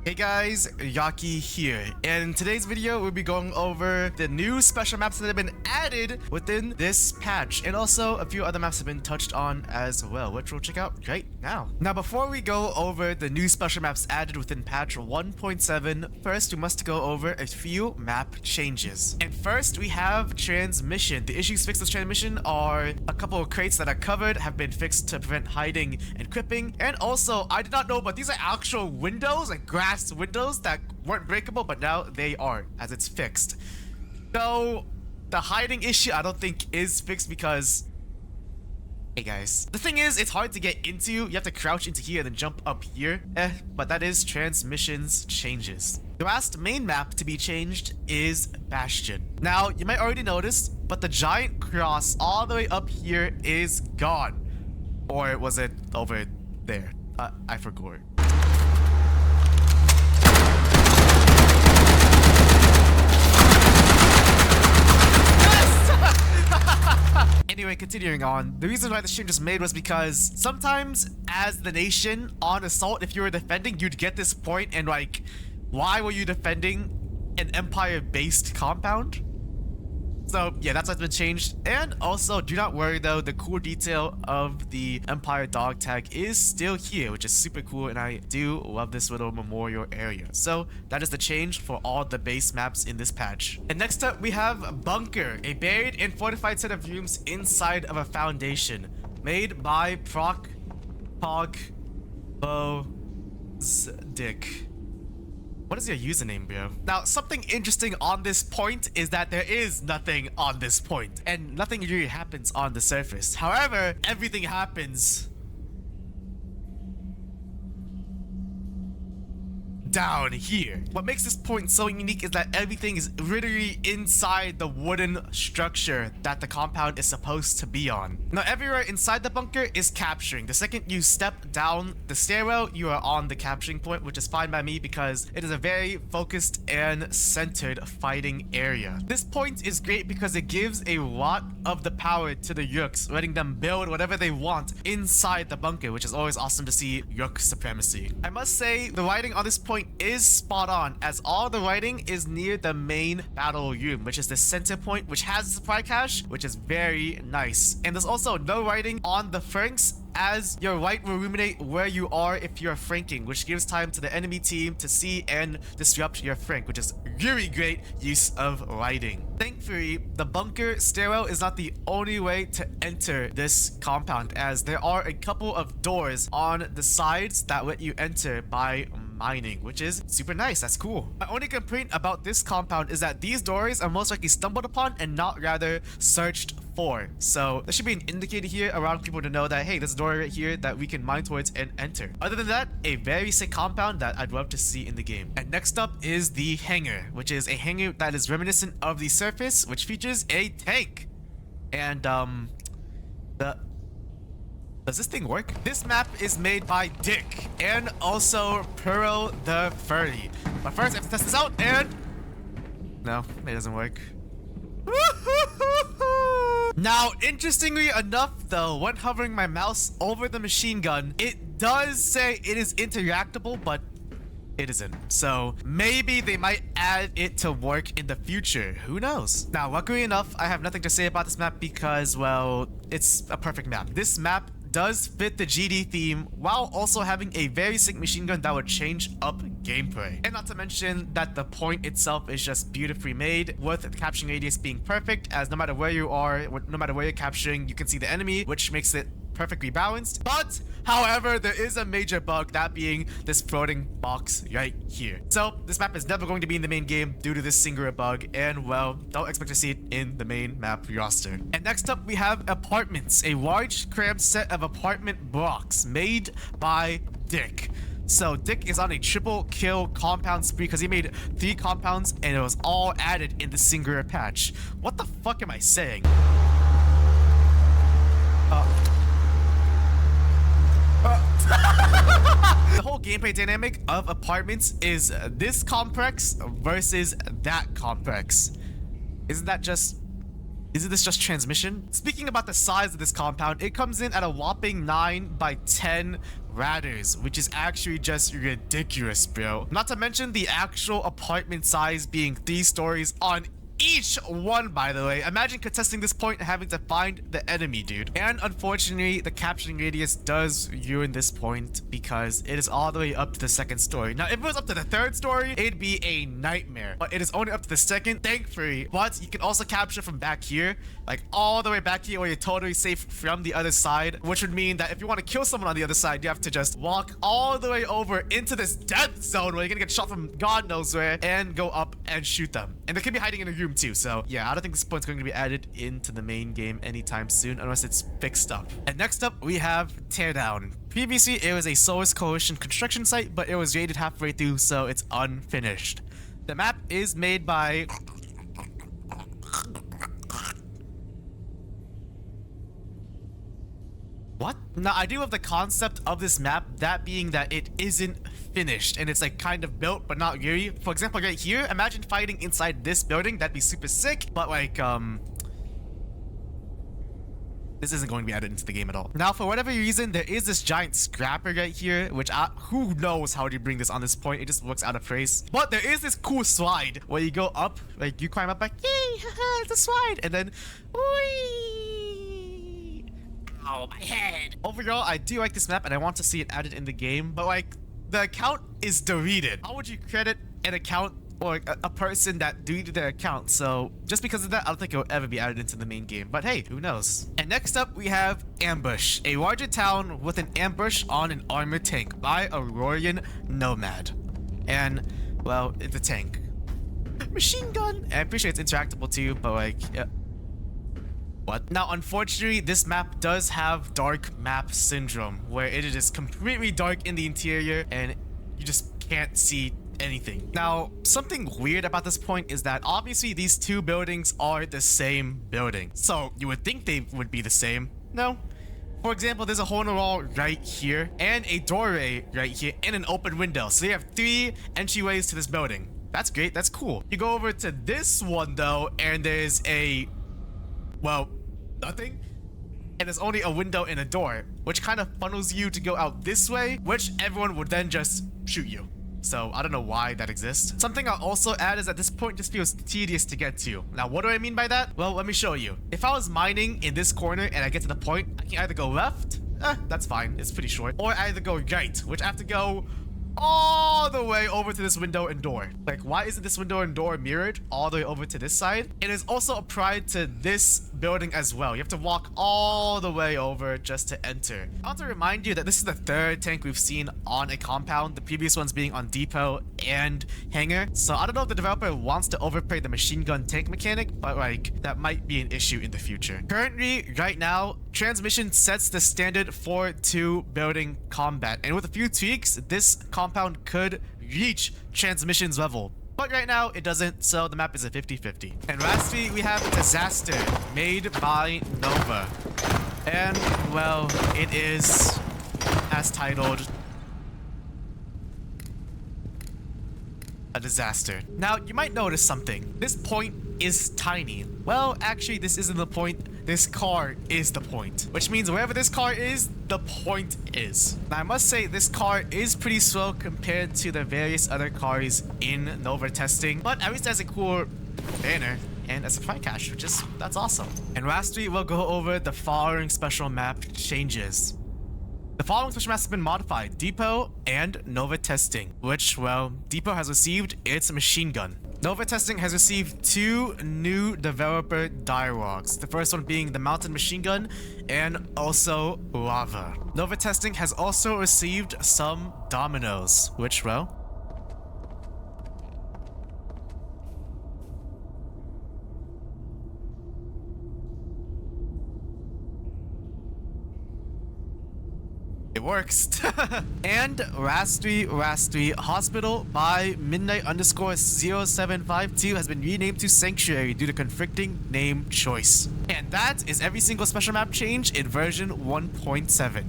Hey guys, Yaki here, and in today's video we'll be going over the new special maps that have been added within this patch, and also a few other maps have been touched on as well, which we'll check out right now. Now before we go over the new special maps added within patch 1.7, first we must go over a few map changes. And first we have transmission. The issues fixed with transmission are a couple of crates that are covered have been fixed to prevent hiding and cripping, and also I did not know, but these are actual windows, like glass windows that weren't breakable, but now they are, as it's fixed. So the hiding issue I don't think is fixed because, hey guys, the thing is, it's hard to get into. You have to crouch into here and then jump up here. But that is transmissions changes. The last main map to be changed is Bastion. Now you might already notice, but the giant cross all the way up here is gone. Or was it over there? I forgot. Anyway, continuing on, the reason why this change was made was because sometimes as the nation on assault, if you were defending, you'd get this point and like, why were you defending an empire-based compound? So yeah, that's what's been changed. And also, do not worry though, the cool detail of the Empire dog tag is still here, which is super cool, and I do love this little memorial area. So that is the change for all the base maps in this patch. And next up we have Bunker, a buried and fortified set of rooms inside of a foundation, made by Dick. What is your username, bro? Now, something interesting on this point is that there is nothing on this point, and nothing really happens on the surface. However, everything happens down here. What makes this point so unique is that everything is literally inside the wooden structure that the compound is supposed to be on. Now, everywhere inside the bunker is capturing. The second you step down the stairwell, you are on the capturing point, which is fine by me because it is a very focused and centered fighting area. This point is great because it gives a lot of the power to the Yurks, letting them build whatever they want inside the bunker, which is always awesome to see Yurk supremacy. I must say, the writing on this point is spot on, as all the writing is near the main battle room, which is the center point, which has a supply cache, which is very nice. And there's also no writing on the flanks, as your right will ruminate where you are if you're flanking, which gives time to the enemy team to see and disrupt your flank, which is really great use of writing. Thankfully, the bunker stairwell is not the only way to enter this compound, as there are a couple of doors on the sides that let you enter by mining, which is super nice. That's cool. My only complaint about this compound is that these doors are most likely stumbled upon and not rather searched for. So there should be an indicator here around people to know that, hey, there's a door right here that we can mine towards and enter. Other than that, a very sick compound that I'd love to see in the game. And next up is the Hangar, which is a hangar that is reminiscent of the surface, which features a tank. And does this thing work? This map is made by Dick and also Pearl the Furry. But first, I have to test this out, and no, it doesn't work. Now, interestingly enough though, when hovering my mouse over the machine gun, it does say it is interactable, but it isn't. So maybe they might add it to work in the future. Who knows? Now, luckily enough, I have nothing to say about this map because, well, it's a perfect map. This map does fit the GD theme while also having a very sick machine gun that would change up gameplay. And not to mention that the point itself is just beautifully made, with the capturing radius being perfect, as no matter where you are, no matter where you're capturing, you can see the enemy, which makes it perfectly balanced. But however, there is a major bug, that being this floating box right here. So this map is never going to be in the main game due to this singular bug, and well, don't expect to see it in the main map roster. And next up we have Apartments, a large cramped set of apartment blocks made by Dick. So Dick is on a triple kill compound spree because he made 3 compounds and it was all added in the singular patch. What the fuck am I saying? The whole gameplay dynamic of Apartments is this complex versus that complex. Isn't that just Isn't this just transmission? Speaking about the size of this compound, it comes in at a whopping 9 by 10 radders, which is actually just ridiculous, bro. Not to mention the actual apartment size being 3 stories on each one, by the way. Imagine contesting this point and having to find the enemy, dude. And unfortunately, the capturing radius does ruin this point because it is all the way up to the 2nd story. Now, if it was up to the 3rd story, it'd be a nightmare. But it is only up to the 2nd, thankfully. But you can also capture from back here, like all the way back here where you're totally safe from the other side, which would mean that if you want to kill someone on the other side, you have to just walk all the way over into this death zone where you're gonna get shot from God knows where and go up and shoot them. And they could be hiding in a room too. So yeah, I don't think this point's going to be added into the main game anytime soon unless it's fixed up. And next up, we have Teardown. Previously, it was a Solis Coalition construction site, but it was raided halfway through, so it's unfinished. The map is made by... What? Now, I do have the concept of this map, that being that it isn't finished and it's like kind of built but not really. For example, right here, imagine fighting inside this building. That'd be super sick, but like this isn't going to be added into the game at all. Now, for whatever reason, there is this giant scrapper right here, which who knows how to bring this on this point. It just looks out of place. But there is this cool slide where you go up, like you climb up like, yay, haha, it's a slide, and then whee! Oh, my head. Overall, I do like this map and I want to see it added in the game, but like the account is deleted. How would you credit an account or a person that deleted their account? So just because of that, I don't think it will ever be added into the main game. But hey, who knows? And next up, we have Ambush, a larger town with an ambush on an armored tank by a Aurorian nomad. And, well, it's a tank. Machine gun. And I appreciate it's interactable too, but like... What? Now, unfortunately, this map does have dark map syndrome, where it is completely dark in the interior and you just can't see anything. Now, something weird about this point is that obviously these two buildings are the same building. So you would think they would be the same. No. For example, there's a hole in the wall right here and a doorway right here and an open window. So you have 3 entryways to this building. That's great. That's cool. You go over to this one though, and there's a... well, nothing, and there's only a window and a door, which kind of funnels you to go out this way, which everyone would then just shoot you. So I don't know why that exists. Something I'll also add is that this point just feels tedious to get to. Now, what do I mean by that? Well, let me show you. If I was mining in this corner and I get to the point, I can either go left, that's fine, it's pretty short, or I either go right, which I have to go all the way over to this window and door. Like, why isn't this window and door mirrored all the way over to this side? It is also applied to this building as well. You have to walk all the way over just to enter. I want to remind you that this is the 3rd tank we've seen on a compound, the previous ones being on Depot and Hangar. So I don't know if the developer wants to overplay the machine gun tank mechanic, but like that might be an issue in the future. Currently, right now, transmission sets the standard for 2 building combat, and with a few tweaks, this compound could reach transmissions level. But right now, it doesn't, so the map is a 50-50. And lastly, we have Disaster, made by Nova. And, well, it is, as titled, a disaster. Now, you might notice something. This point is tiny. Well, actually, this isn't the point. This car is the point, which means wherever this car is, the point is. Now, I must say this car is pretty slow compared to the various other cars in novatesting, but at least it has a cool banner and a supply cache, which is, that's awesome. And lastly, we'll go over the following special map changes. The following special maps have been modified: Depot and novatesting, which, well, Depot has received its machine gun. Novatesting has received 2 new developer dialogues, the first one being the mounted machine gun and also lava. Novatesting has also received some dominoes, which, well, it works. And lastly, Hospital by Midnight_0752 has been renamed to Sanctuary due to conflicting name choice. And that is every single special map change in version 1.7.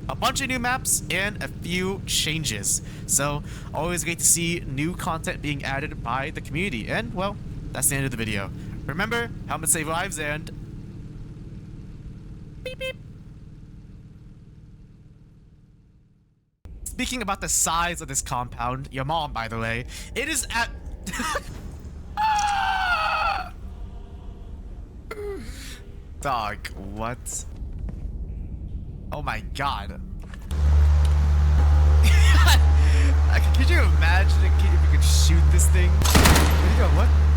A bunch of new maps and a few changes. So always great to see new content being added by the community. And well, that's the end of the video. Remember, helmet save lives and... Beep beep. Speaking about the size of this compound, your mom, by the way, it is at... Dog, what? Oh my god. Could you imagine if you could shoot this thing? There you go, what?